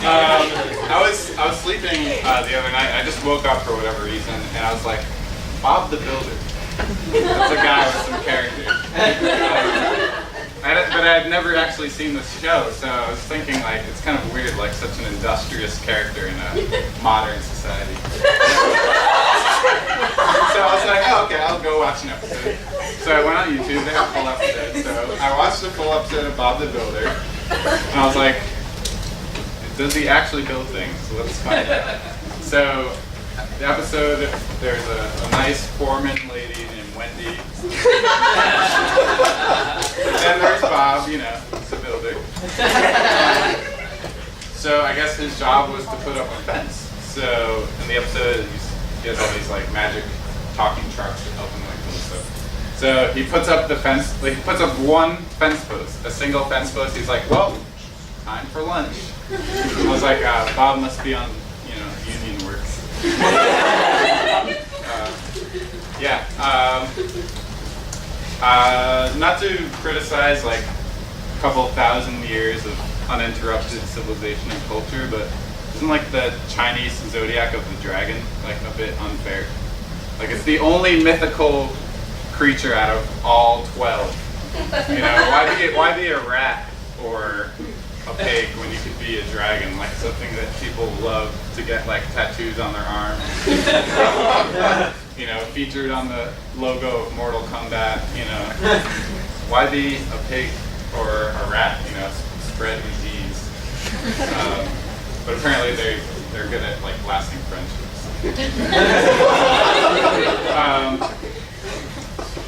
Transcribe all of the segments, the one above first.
I was sleeping the other night. I just woke up for whatever reason, and I was like, Bob the Builder. That's a guy with some character. But I'd never actually seen this show, so I was thinking like it's kind of weird, like such an industrious character in a modern society. So I was like, oh, okay, I'll go watch an episode. So I went on YouTube, they have a full episode. So I watched the full episode of Bob the Builder, and I was like, does he actually build things? So let's find out. So the episode, there's a nice foreman lady named Wendy. And then there's Bob, you know, he's a builder. So I guess his job was to put up a fence. So in the episode, he has all these like magic talking trucks that help him like build stuff. So he puts up the fence, like he puts up one fence post, a single fence post. He's like, well, time for lunch. I was like, Bob must be on, you know, union work. Not to criticize like a couple thousand years of uninterrupted civilization and culture, but isn't like the Chinese zodiac of the dragon like a bit unfair? Like it's the only mythical creature out of all 12. You know, why be a rat or a pig when you could be a dragon, like something that people love to get like tattoos on their arms. You know, featured on the logo of Mortal Kombat, you know. Why be a pig or a rat, you know, spread disease? But apparently they're good at like lasting friendships.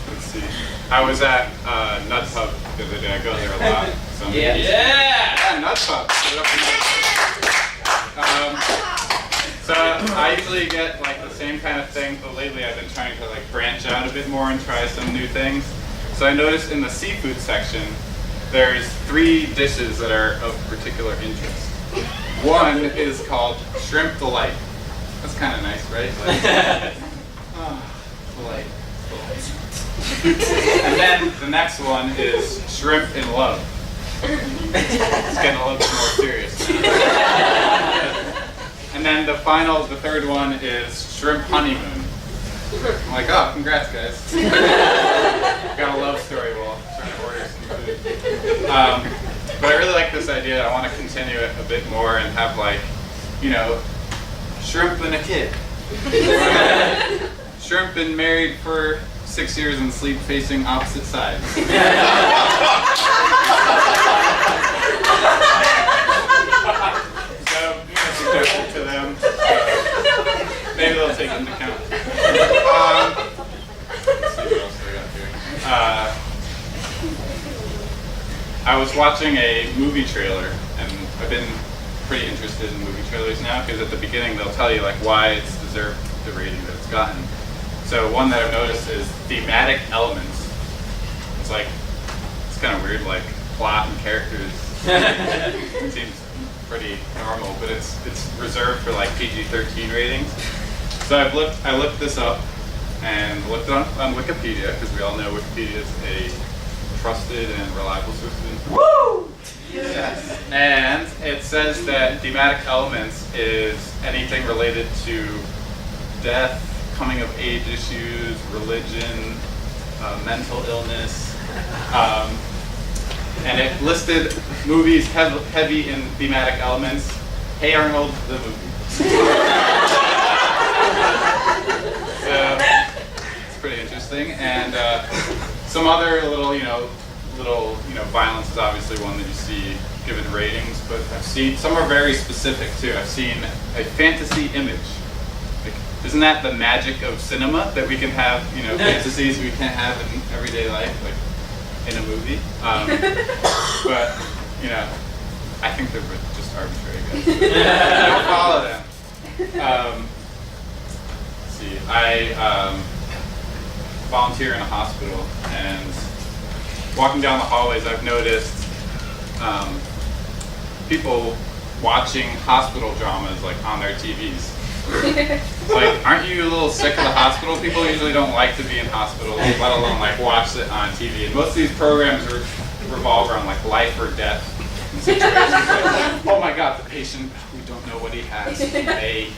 Let's see. I was at Nut Pub the other day. I go there a lot. So yeah, Nut Pub. So I usually get like the same kind of thing, but lately I've been trying to like branch out a bit more and try some new things. So I noticed in the seafood section, there's 3 dishes that are of particular interest. One is called Shrimp Delight. That's kind of nice, right? Like, delight. And then the next one is Shrimp in Love. It's getting a little bit more serious. And then the third one is Shrimp Honeymoon. I'm like, oh, congrats, guys. Got a love story while trying to order some food. But I really like this idea. I want to continue it a bit more and have like, you know, shrimp and a kid. Shrimp been married for 6 years and sleep facing opposite sides. Suggestion to them. Maybe they'll take it into account. Let's see what else I got here. I was watching a movie trailer, and I've been pretty interested in movie trailers now because at the beginning they'll tell you like why it's deserved the rating that it's gotten. So one that I've noticed is thematic elements. It's like it's kind of weird, like plot and characters. It seems pretty normal, but it's reserved for like PG-13 ratings. So I looked this up and looked on Wikipedia because we all know Wikipedia is a trusted and reliable source of information. Woo! Yes. And it says that thematic elements is anything related to death, coming of age issues, religion, mental illness. And it listed movies heavy in thematic elements. Hey Arnold, the movie. So it's pretty interesting. And some other little violence is obviously one that you see given ratings. But I've seen some are very specific too. I've seen a fantasy image. Like, isn't that the magic of cinema that we can have? You know, fantasies we can't have in everyday life. Like, in a movie, but you know, I think they're just arbitrary, guys. Don't follow them. Let's see, I volunteer in a hospital, and walking down the hallways, I've noticed people watching hospital dramas like on their TVs. Like, aren't you a little sick of the hospital? People usually don't like to be in hospitals, let alone like watch it on TV. And most of these programs revolve around like life or death situations. Like, oh my God, the patient, we don't know what he has. He may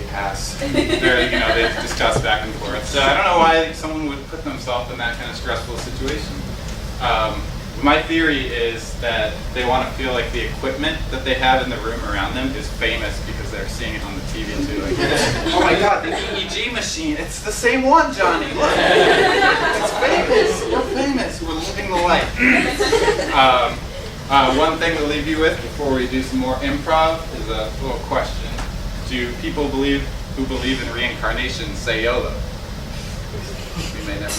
pass. They discuss back and forth. So I don't know why someone would put themselves in that kind of stressful situation. My theory is that they want to feel like the equipment that they have in the room around them is famous because they're seeing it on the TV too. Like, oh my God, the EEG machine, it's the same one, Johnny, look. It's famous, we're famous, we're living the life. One thing to leave you with before we do some more improv is a little question. Do people who believe in reincarnation say YOLO? We may never.